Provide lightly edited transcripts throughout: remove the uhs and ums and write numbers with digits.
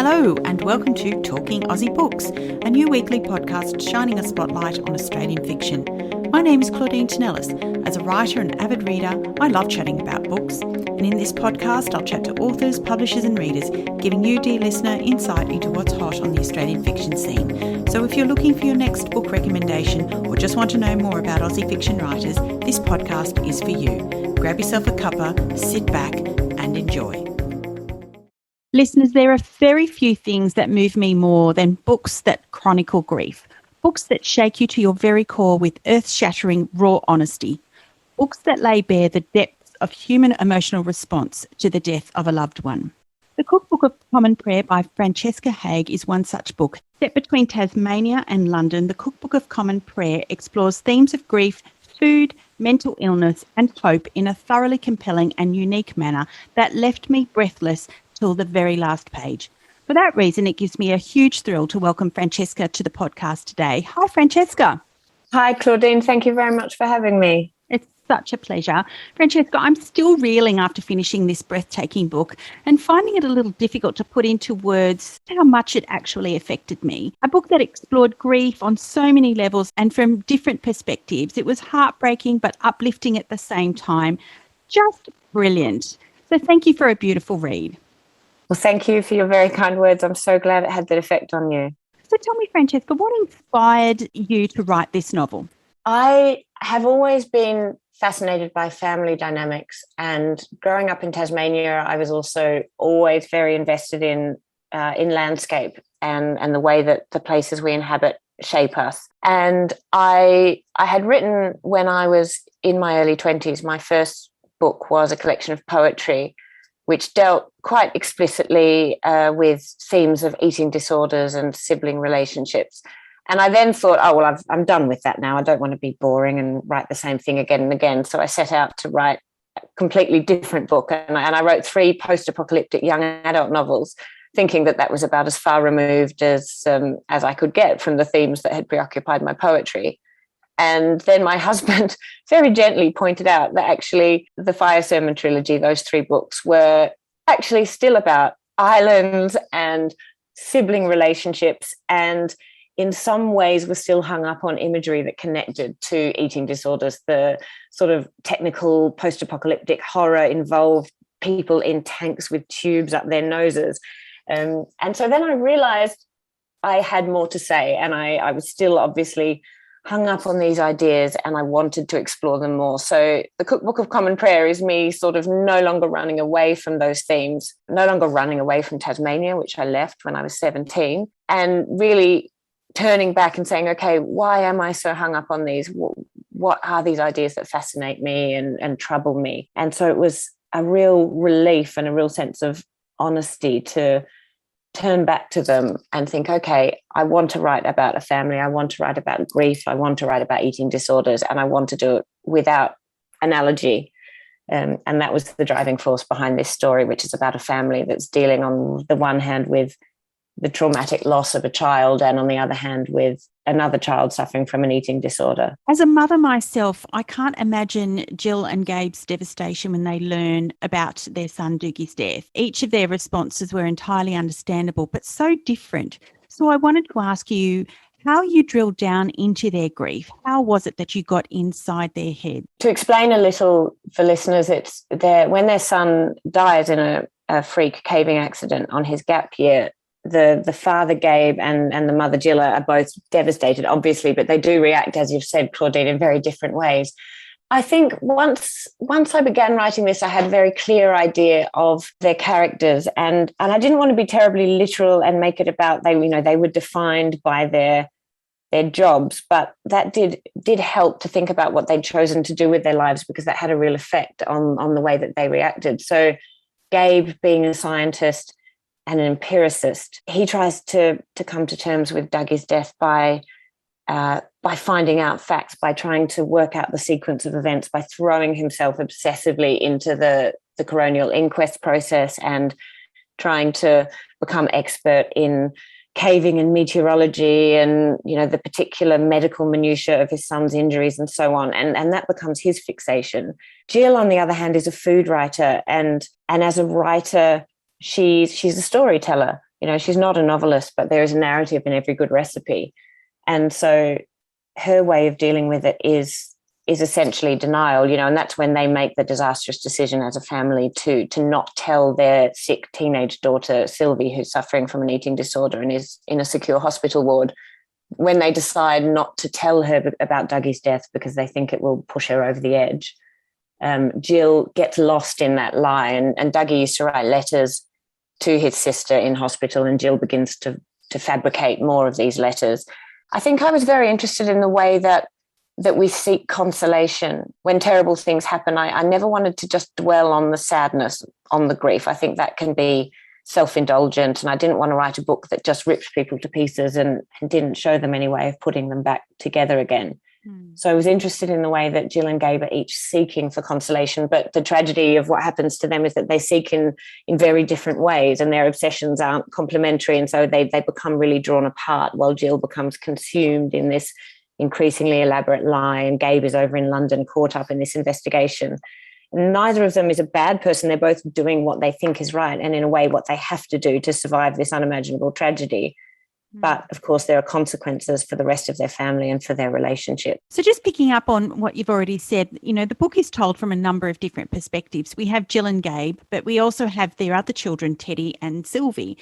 Hello and welcome to Talking Aussie Books, a new weekly podcast shining a spotlight on Australian fiction. My name is Claudine Tinellis. As a writer and avid reader, I love chatting about books. And in this podcast, I'll chat to authors, publishers and readers, giving you, dear listener, insight into what's hot on the Australian fiction scene. So if you're looking for your next book recommendation or just want to know more about Aussie fiction writers, this podcast is for you. Grab yourself a cuppa, sit back and enjoy. Listeners, there are very few things that move me more than books that chronicle grief. Books that shake you to your very core with earth-shattering raw honesty. Books that lay bare the depths of human emotional response to the death of a loved one. The Cookbook of Common Prayer by Francesca Haig is one such book. Set between Tasmania and London, the Cookbook of Common Prayer explores themes of grief, food, mental illness and hope in a thoroughly compelling and unique manner that left me breathless till the very last page. For that reason, it gives me a huge thrill to welcome Francesca to the podcast today. Hi, Francesca. Hi, Claudine. Thank you very much for having me. It's such a pleasure. Francesca, I'm still reeling after finishing this breathtaking book and finding it a little difficult to put into words how much it actually affected me. A book that explored grief on so many levels and from different perspectives. It was heartbreaking but uplifting at the same time. Just brilliant. So thank you for a beautiful read. Well, thank you for your very kind words. I'm so glad it had that effect on you. So tell me, Francesca, what inspired you to write this novel? I have always been fascinated by family dynamics, and growing up in Tasmania, I was also always very invested in landscape and the way that the places we inhabit shape us. And I had written when I was in my early 20s, my first book was a collection of poetry which dealt quite explicitly with themes of eating disorders and sibling relationships. And I then thought, oh, well, I'm done with that now. I don't want to be boring and write the same thing again and again. So I set out to write a completely different book. And I wrote 3 post-apocalyptic young adult novels, thinking that was about as far removed as I could get from the themes that had preoccupied my poetry. And then my husband very gently pointed out that actually the Fire Sermon trilogy, those 3 books, were actually still about islands and sibling relationships, and in some ways were still hung up on imagery that connected to eating disorders. The sort of technical post-apocalyptic horror involved people in tanks with tubes up their noses. And so then I realized I had more to say, and I was still obviously hung up on these ideas and I wanted to explore them more. So the Cookbook of Common Prayer is me sort of no longer running away from those themes, no longer running away from Tasmania, which I left when I was 17, and really turning back and saying, okay, why am I so hung up on these? What are these ideas that fascinate me and trouble me? And so it was a real relief and a real sense of honesty to turn back to them and think, okay, I want to write about a family, I want to write about grief, I want to write about eating disorders, and I want to do it without analogy. And that was the driving force behind this story, which is about a family that's dealing on the one hand with the traumatic loss of a child and on the other hand with another child suffering from an eating disorder. As a mother myself, I can't imagine Jill and Gabe's devastation when they learn about their son Doogie's death. Each of their responses were entirely understandable, but so different. So I wanted to ask you how you drilled down into their grief. How was it that you got inside their head? To explain a little for listeners, it's when their son dies in a freak caving accident on his gap year, the father, Gabe, and the mother, Jill, are both devastated, obviously, but they do react, as you've said, Claudine, in very different ways. I think once I began writing this, I had a very clear idea of their characters, and I didn't want to be terribly literal and make it about they were defined by their jobs, but that did help to think about what they'd chosen to do with their lives, because that had a real effect on the way that they reacted. So Gabe, being a scientist and an empiricist, he tries to come to terms with Dougie's death by finding out facts, by trying to work out the sequence of events, by throwing himself obsessively into the coronial inquest process and trying to become expert in caving and meteorology and, the particular medical minutiae of his son's injuries and so on. And that becomes his fixation. Jill, on the other hand, is a food writer. And as a writer, she's a storyteller. she's not a novelist, but there is a narrative in every good recipe. And so her way of dealing with it is essentially denial, and that's when they make the disastrous decision as a family to not tell their sick teenage daughter, Sylvie, who's suffering from an eating disorder and is in a secure hospital ward, when they decide not to tell her about Dougie's death because they think it will push her over the edge. Jill gets lost in that lie, and Dougie used to write letters to his sister in hospital, and Jill begins to fabricate more of these letters. I think I was very interested in the way that we seek consolation when terrible things happen. I never wanted to just dwell on the sadness, on the grief. I think that can be self-indulgent, and I didn't want to write a book that just ripped people to pieces and didn't show them any way of putting them back together again. So I was interested in the way that Jill and Gabe are each seeking for consolation, but the tragedy of what happens to them is that they seek in very different ways, and their obsessions aren't complementary, and so they become really drawn apart while Jill becomes consumed in this increasingly elaborate lie, and Gabe is over in London caught up in this investigation. Neither of them is a bad person. They're both doing what they think is right, and in a way what they have to do to survive this unimaginable tragedy. But of course, there are consequences for the rest of their family and for their relationship. So just picking up on what you've already said, the book is told from a number of different perspectives. We have Jill and Gabe, but we also have their other children, Teddy and Sylvie.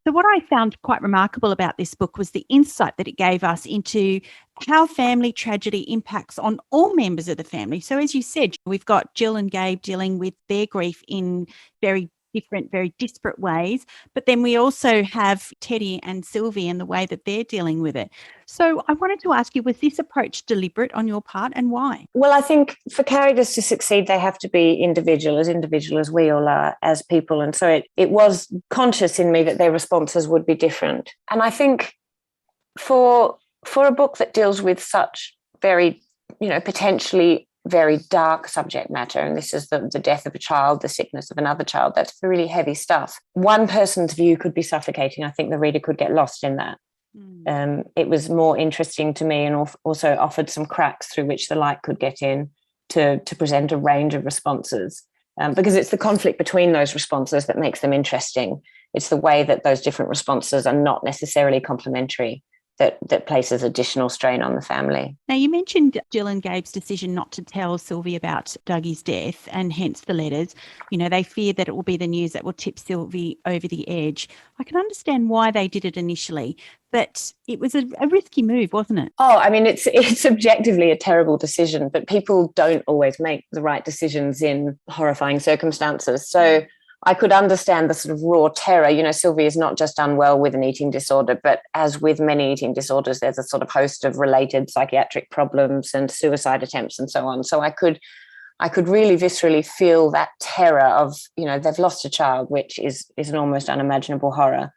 So what I found quite remarkable about this book was the insight that it gave us into how family tragedy impacts on all members of the family. So as you said, we've got Jill and Gabe dealing with their grief in very different, very disparate ways. But then we also have Teddy and Sylvie and the way that they're dealing with it. So I wanted to ask you, was this approach deliberate on your part, and why? Well, I think for characters to succeed, they have to be individual as we all are as people. And so it was conscious in me that their responses would be different. And I think for a book that deals with such very, potentially very dark subject matter, and this is the death of a child, the sickness of another child, that's really heavy stuff. One person's view could be suffocating. I think the reader could get lost in that. It was more interesting to me, and also offered some cracks through which the light could get in to present a range of responses, because it's the conflict between those responses that makes them interesting. It's the way that those different responses are not necessarily complementary that places additional strain on the family. Now, you mentioned Jill and Gabe's decision not to tell Sylvie about Dougie's death, and hence the letters. They fear that it will be the news that will tip Sylvie over the edge. I can understand why they did it initially, but it was a risky move, wasn't it? Oh, I mean, it's objectively a terrible decision, but people don't always make the right decisions in horrifying circumstances. So I could understand the sort of raw terror. Sylvie is not just unwell with an eating disorder, but as with many eating disorders, there's a sort of host of related psychiatric problems and suicide attempts and so on. So I could really viscerally feel that terror of, they've lost a child, which is an almost unimaginable horror,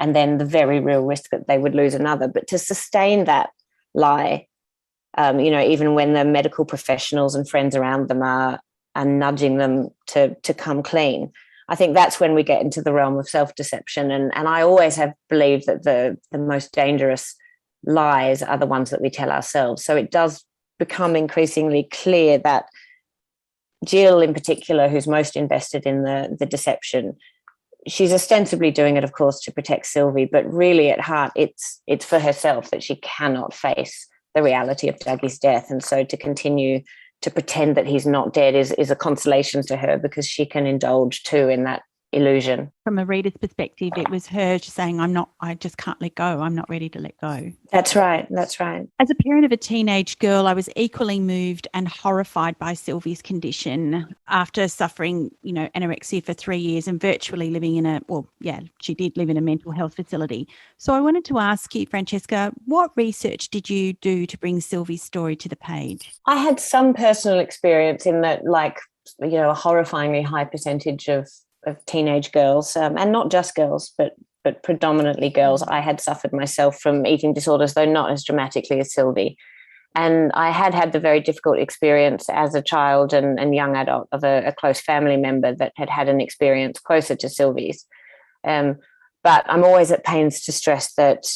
and then the very real risk that they would lose another. But to sustain that lie, even when the medical professionals and friends around them are nudging them to come clean, I think that's when we get into the realm of self-deception. And I always have believed that the most dangerous lies are the ones that we tell ourselves. So it does become increasingly clear that Jill in particular, who's most invested in the deception, she's ostensibly doing it, of course, to protect Sylvie, but really at heart, it's for herself, that she cannot face the reality of Dougie's death. And so to continue to pretend that he's not dead is a consolation to her, because she can indulge too in that illusion. From a reader's perspective, it was her saying, I just can't let go. I'm not ready to let go. That's right. As a parent of a teenage girl, I was equally moved and horrified by Sylvie's condition after suffering, anorexia for 3 years and virtually living she did live in a mental health facility. So I wanted to ask you, Francesca, what research did you do to bring Sylvie's story to the page? I had some personal experience in that, a horrifyingly high percentage of teenage girls, and not just girls, but predominantly girls. I had suffered myself from eating disorders, though not as dramatically as Sylvie. And I had the very difficult experience as a child and young adult of a close family member that had an experience closer to Sylvie's. But I'm always at pains to stress that,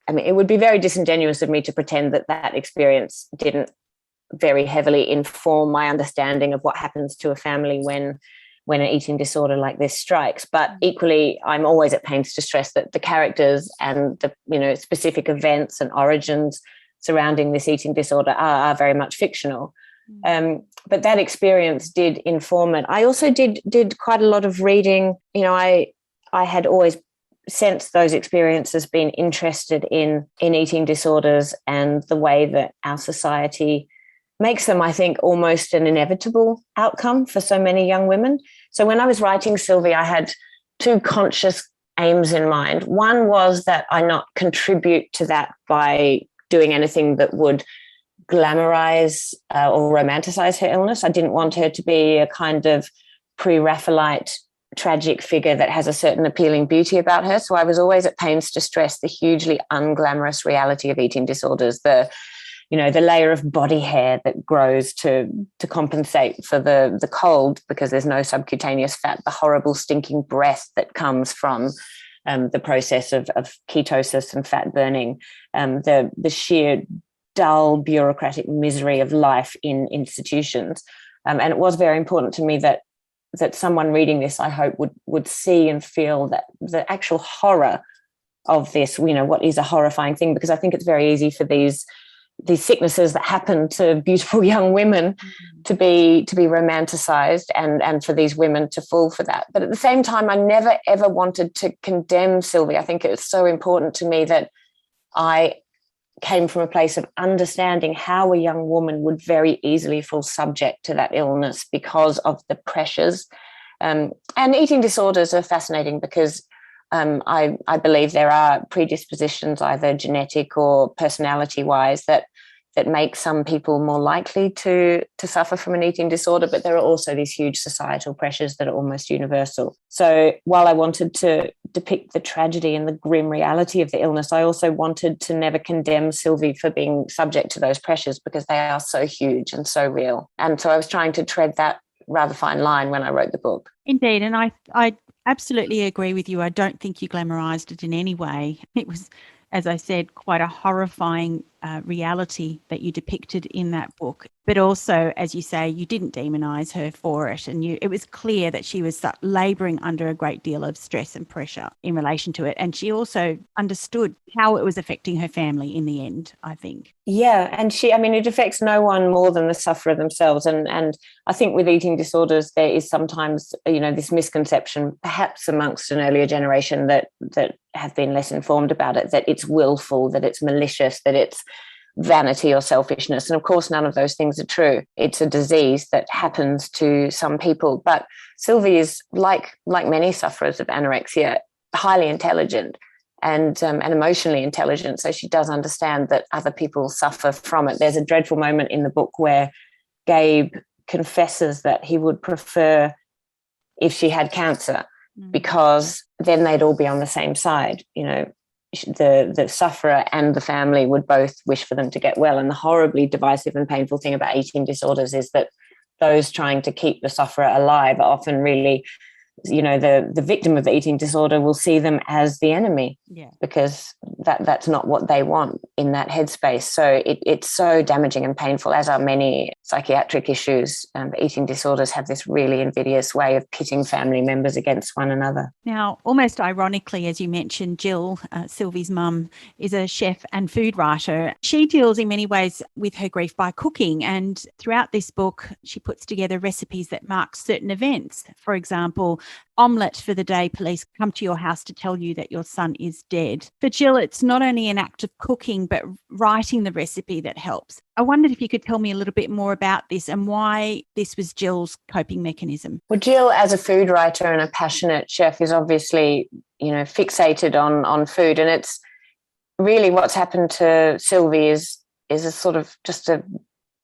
it would be very disingenuous of me to pretend that experience didn't very heavily inform my understanding of what happens to a family when when an eating disorder like this strikes. But equally, I'm always at pains to stress that the characters and the, you know, specific events and origins surrounding this eating disorder are very much fictional. But that experience did inform it. I also did quite a lot of reading. You know, I had always, since those experiences, been interested in eating disorders and the way that our society makes them, I think, almost an inevitable outcome for so many young women. So when I was writing Sylvie, I had two conscious aims in mind. One was that I not contribute to that by doing anything that would glamorize or romanticize her illness. I didn't want her to be a kind of pre-Raphaelite tragic figure that has a certain appealing beauty about her. So I was always at pains to stress the hugely unglamorous reality of eating disorders, the layer of body hair that grows to compensate for the cold because there's no subcutaneous fat, the horrible stinking breath that comes from the process of ketosis and fat burning, the sheer dull bureaucratic misery of life in institutions. And it was very important to me that someone reading this, I hope, would see and feel that the actual horror of this, you know, what is a horrifying thing, because I think it's very easy for these sicknesses that happen to beautiful young women to be romanticized and for these women to fall for that. But at the same time, I never, ever wanted to condemn Sylvie. I think it was so important to me that I came from a place of understanding how a young woman would very easily fall subject to that illness because of the pressures. And eating disorders are fascinating because I believe there are predispositions, either genetic or personality-wise, that make some people more likely to suffer from an eating disorder, but there are also these huge societal pressures that are almost universal. So while I wanted to depict the tragedy and the grim reality of the illness, I also wanted to never condemn Sylvie for being subject to those pressures because they are so huge and so real. And so I was trying to tread that rather fine line when I wrote the book. Indeed, and I absolutely agree with you. I don't think you glamorized it in any way. It was, as I said, quite a horrifying reality that you depicted in that book. But also, as you say, you didn't demonize her for it. And it was clear that she was laboring under a great deal of stress and pressure in relation to it. And she also understood how it was affecting her family in the end, I think. Yeah. And it affects no one more than the sufferer themselves. And I think with eating disorders, there is sometimes, you know, this misconception, perhaps amongst an earlier generation that have been less informed about it, that it's willful, that it's malicious, that it's vanity or selfishness. And of course, none of those things are true. It's a disease that happens to some people. But Sylvie is, like many sufferers of anorexia, highly intelligent and emotionally intelligent. So she does understand that other people suffer from it. There's a dreadful moment in the book where Gabe confesses that he would prefer if she had cancer, because then they'd all be on the same side. You know, the sufferer and the family would both wish for them to get well. And the horribly divisive and painful thing about eating disorders is that those trying to keep the sufferer alive are often really, you know, the victim of the eating disorder will see them as the enemy, because that's not what they want in that headspace. So it's so damaging and painful, as are many psychiatric issues. Eating disorders have this really invidious way of pitting family members against one another. Now, almost ironically, as you mentioned, Jill, Sylvie's mum, is a chef and food writer. She deals in many ways with her grief by cooking, and throughout this book, she puts together recipes that mark certain events. For example, omelette for the day police come to your house to tell you that your son is dead. For Jill, it's not only an act of cooking, but writing the recipe that helps. I wondered if you could tell me a little bit more about this and why this was Jill's coping mechanism. Well, Jill, as a food writer and a passionate chef, is obviously, you know, fixated on food. And it's really what's happened to Sylvie is a sort of just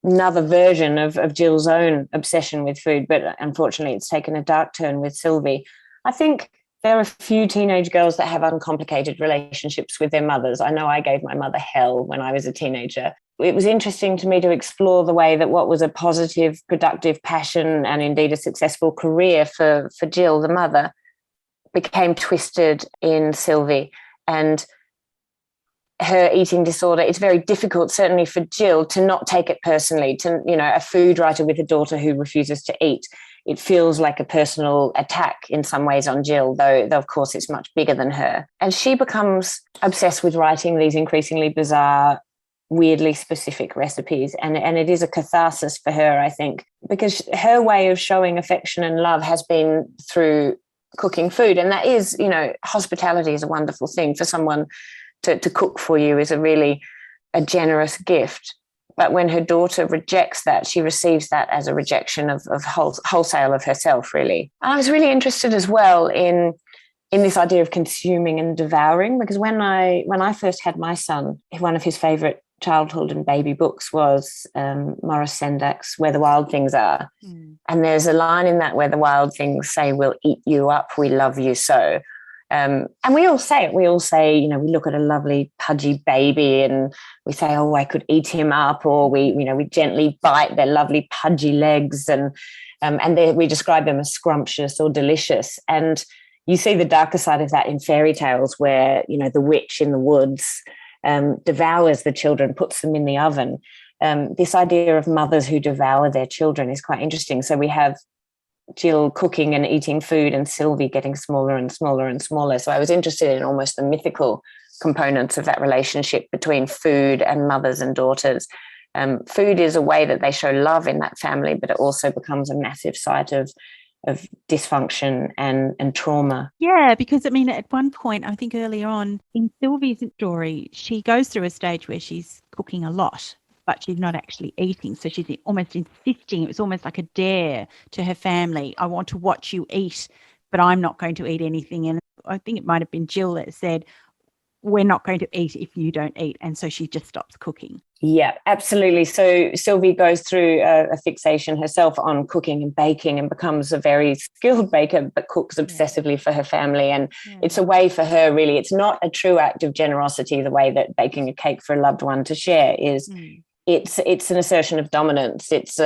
another version of Jill's own obsession with food. But unfortunately, it's taken a dark turn with Sylvie. I think there are a few teenage girls that have uncomplicated relationships with their mothers. I know I gave my mother hell when I was a teenager. It was interesting to me to explore the way that what was a positive, productive passion and indeed a successful career for Jill, the mother, became twisted in Sylvie. And her eating disorder, it's very difficult, certainly for Jill, to not take it personally. To, you know, a food writer with a daughter who refuses to eat it feels like a personal attack in some ways on Jill, though of course it's much bigger than her. And she becomes obsessed with writing these increasingly bizarre, weirdly specific recipes. And it is a catharsis for her, I think, because her way of showing affection and love has been through cooking food. And that is, hospitality is a wonderful thing. For someone to cook for you is a generous gift. But when her daughter rejects that, she receives that as a rejection of wholesale of herself, really. And I was really interested as well in this idea of consuming and devouring, because when I first had my son, one of his favourite childhood and baby books was Maurice Sendak's Where the Wild Things Are. And there's a line in that where the wild things say, "We'll eat you up, we love you so." And we all say it. We all say, we look at a lovely pudgy baby and we say, "Oh, I could eat him up," or we gently bite their lovely pudgy legs, and we describe them as scrumptious or delicious. And you see the darker side of that in fairy tales, where the witch in the woods devours the children, puts them in the oven. This idea of mothers who devour their children is quite interesting. So we have Jill cooking and eating food, and Sylvie getting smaller and smaller and smaller. So I was interested in almost the mythical components of that relationship between food and mothers and daughters. Food is a way that they show love in that family, but it also becomes a massive site of dysfunction and trauma. Yeah, because at one point, I think earlier on in Sylvie's story, she goes through a stage where she's cooking a lot, but she's not actually eating. So she's almost insisting. It was almost like a dare to her family. "I want to watch you eat, but I'm not going to eat anything." And I think it might have been Jill that said, "We're not going to eat if you don't eat." And so she just stops cooking. Yeah, absolutely. So Sylvie goes through a fixation herself on cooking and baking and becomes a very skilled baker, but cooks obsessively for her family. And it's a way for her, really. It's not a true act of generosity the way that baking a cake for a loved one to share is. It's an assertion of dominance. It's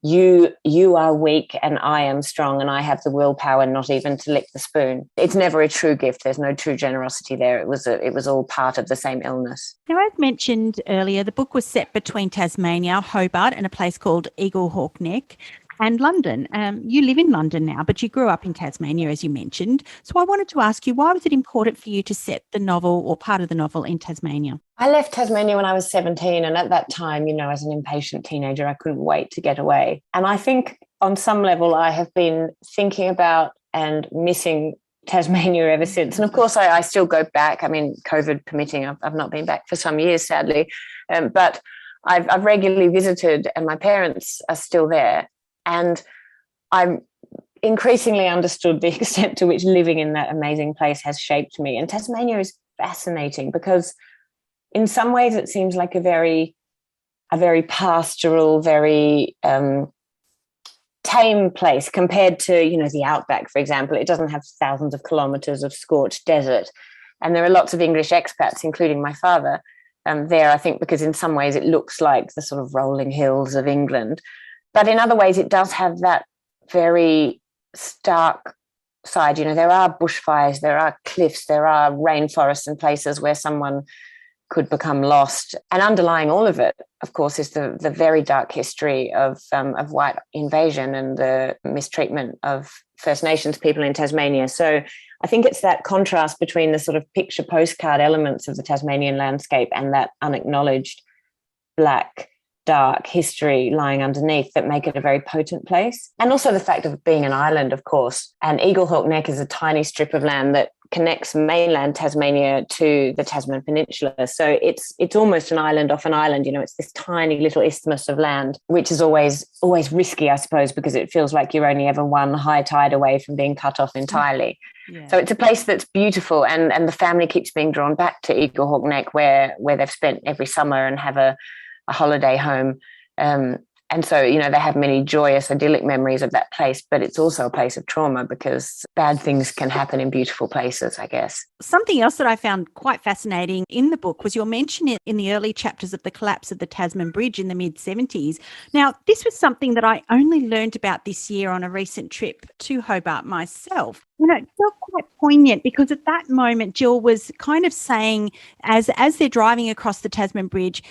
you are weak and I am strong and I have the willpower not even to lick the spoon. It's never a true gift. There's no true generosity there. It was all part of the same illness. Now, as mentioned earlier, the book was set between Tasmania, Hobart, and a place called Eaglehawk Neck, and London. You live in London now, but you grew up in Tasmania, as you mentioned. So I wanted to ask you, why was it important for you to set the novel or part of the novel in Tasmania? I left Tasmania when I was 17, and at that time, as an impatient teenager, I couldn't wait to get away. And I think on some level I have been thinking about and missing Tasmania ever since. And of course, I still go back. COVID permitting, I've not been back for some years, sadly. But I've regularly visited, and my parents are still there. And I'm increasingly understood the extent to which living in that amazing place has shaped me. And Tasmania is fascinating because in some ways it seems like a very pastoral, very tame place compared to, the outback, for example. It doesn't have thousands of kilometres of scorched desert. And there are lots of English expats, including my father, there, I think, because in some ways it looks like the sort of rolling hills of England. But in other ways, it does have that very stark side. There are bushfires, there are cliffs, there are rainforests and places where someone could become lost. And underlying all of it, of course, is the very dark history of white invasion and the mistreatment of First Nations people in Tasmania. So I think it's that contrast between the sort of picture postcard elements of the Tasmanian landscape and that unacknowledged black dark history lying underneath that make it a very potent place. And also the fact of being an island, of course. And Eaglehawk Neck is a tiny strip of land that connects mainland Tasmania to the Tasman Peninsula. So it's almost an island off an island. It's this tiny little isthmus of land, which is always risky, I suppose, because it feels like you're only ever one high tide away from being cut off entirely. Yeah. So it's a place that's beautiful, and the family keeps being drawn back to Eaglehawk Neck, where they've spent every summer and have a holiday home. And so, they have many joyous, idyllic memories of that place, but it's also a place of trauma because bad things can happen in beautiful places, I guess. Something else that I found quite fascinating in the book was your mention in the early chapters of the collapse of the Tasman Bridge in the mid-70s. Now, this was something that I only learned about this year on a recent trip to Hobart myself. It felt quite poignant because at that moment, Jill was kind of saying, as they're driving across the Tasman Bridge,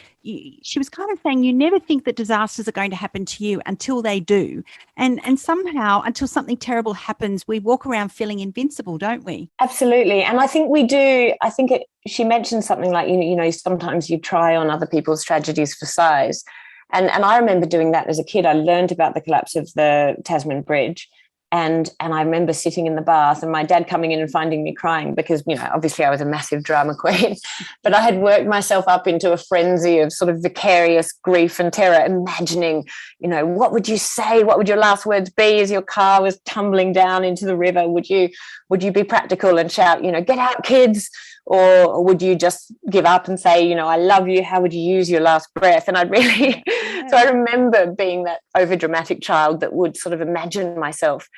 she was kind of saying you never think that disasters are going to happen to you until they do. And somehow, until something terrible happens, we walk around feeling invincible, don't we? Absolutely. And I think we do. I think she mentioned something like, sometimes you try on other people's tragedies for size. And I remember doing that as a kid. I learned about the collapse of the Tasman Bridge. And I remember sitting in the bath and my dad coming in and finding me crying because, obviously I was a massive drama queen, but I had worked myself up into a frenzy of sort of vicarious grief and terror, imagining, what would you say? What would your last words be as your car was tumbling down into the river? Would you be practical and shout, get out, kids? Or would you just give up and say, I love you? How would you use your last breath? And I'd really, so I remember being that overdramatic child that would sort of imagine myself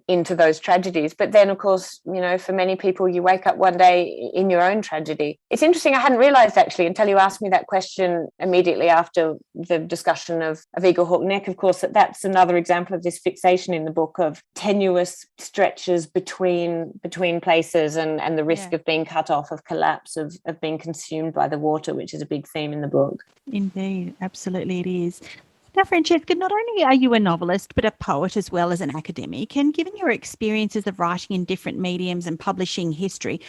into those tragedies. But then, of course, for many people, you wake up one day in your own tragedy. It's interesting. I hadn't realised actually until you asked me that question immediately after the discussion of Eagle Hawk Neck, of course, that's another example of this fixation in the book of tenuous stretches between places and the risk of being cut off, of collapse, of being consumed by the water, which is a big theme in the book. Indeed, absolutely it is. Now, Francesca, not only are you a novelist, but a poet as well as an academic, and given your experiences of writing in different mediums and publishing history,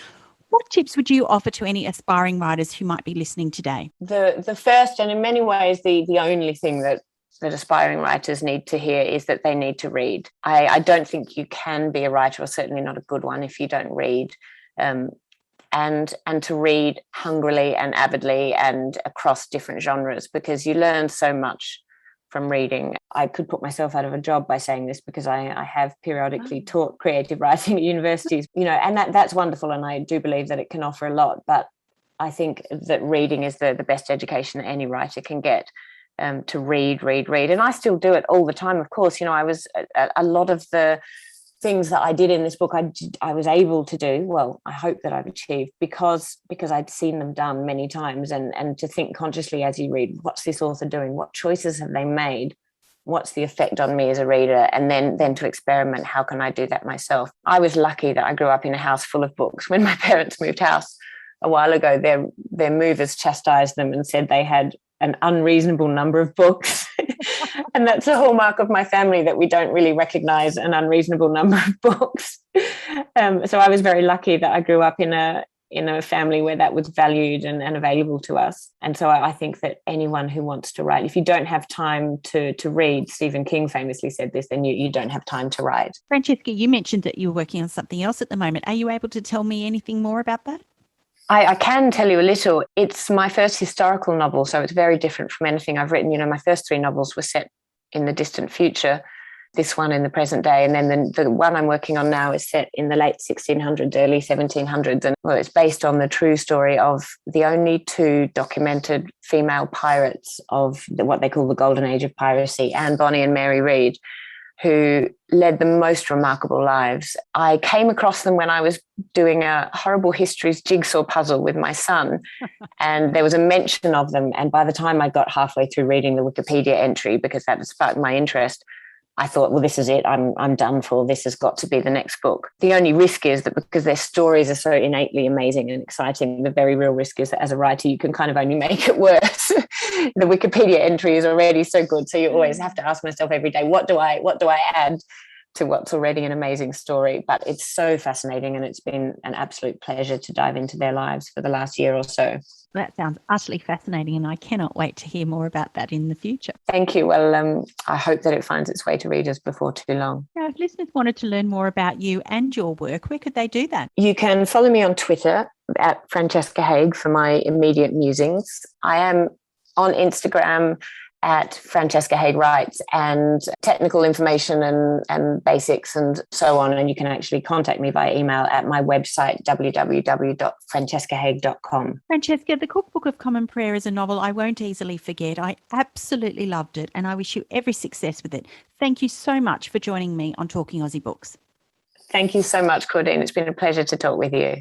what tips would you offer to any aspiring writers who might be listening today? The first, and in many ways the only thing that aspiring writers need to hear is that they need to read. I don't think you can be a writer, or certainly not a good one, if you don't read. And to read hungrily and avidly and across different genres, because you learn so much from reading. I could put myself out of a job by saying this because I have periodically taught creative writing at universities, and that's wonderful. And I do believe that it can offer a lot, but I think that reading is the best education that any writer can get, to read. And I still do it all the time. Of course, I was a lot of the things that I did in this book, I was able to do, well, I hope that I've achieved because I'd seen them done many times, and to think consciously as you read, what's this author doing? What choices have they made? What's the effect on me as a reader? And then to experiment, how can I do that myself? I was lucky that I grew up in a house full of books. When my parents moved house a while ago, their movers chastised them and said they had an unreasonable number of books. And that's a hallmark of my family, that we don't really recognize an unreasonable number of books. So I was very lucky that I grew up in a family where that was valued and available to us. And so I think that anyone who wants to write, if you don't have time to read, Stephen King famously said this, then you don't have time to write. Francesca, you mentioned that you're working on something else at the moment. Are you able to tell me anything more about that? I can tell you a little. It's my first historical novel, so it's very different from anything I've written. My first 3 novels were set in the distant future, this one in the present day, and then the one I'm working on now is set in the late 1600s, early 1700s, and it's based on the true story of the only 2 documented female pirates of what they call the Golden Age of piracy, Anne Bonny and Mary Read, who led the most remarkable lives. I came across them when I was doing a horrible histories jigsaw puzzle with my son, and there was a mention of them. And by the time I got halfway through reading the Wikipedia entry, because that sparked my interest, I thought, well, this is it. I'm done for. This has got to be the next book. The only risk is that because their stories are so innately amazing and exciting, the very real risk is that as a writer, you can kind of only make it worse. The Wikipedia entry is already so good. So you always have to ask myself every day, what do I add to what's already an amazing story? But it's so fascinating, and it's been an absolute pleasure to dive into their lives for the last year or so. That sounds utterly fascinating, and I cannot wait to hear more about that in the future. Thank you. Well, I hope that it finds its way to readers before too long. Now, if listeners wanted to learn more about you and your work, where could they do that? You can follow me on Twitter at Francesca Haig for my immediate musings. I am on Instagram at Francesca Haig Writes, and technical information and basics and so on. And you can actually contact me via email at my website, www.francescahaig.com. Francesca, the Cookbook of Common Prayer is a novel I won't easily forget. I absolutely loved it, and I wish you every success with it. Thank you so much for joining me on Talking Aussie Books. Thank you so much, Claudine. It's been a pleasure to talk with you.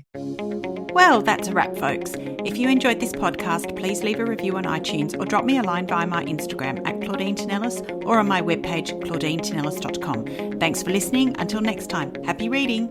Well, that's a wrap, folks. If you enjoyed this podcast, please leave a review on iTunes or drop me a line via my Instagram at Claudine Tinellis or on my webpage, claudinetинellis.com. Thanks for listening. Until next time, happy reading.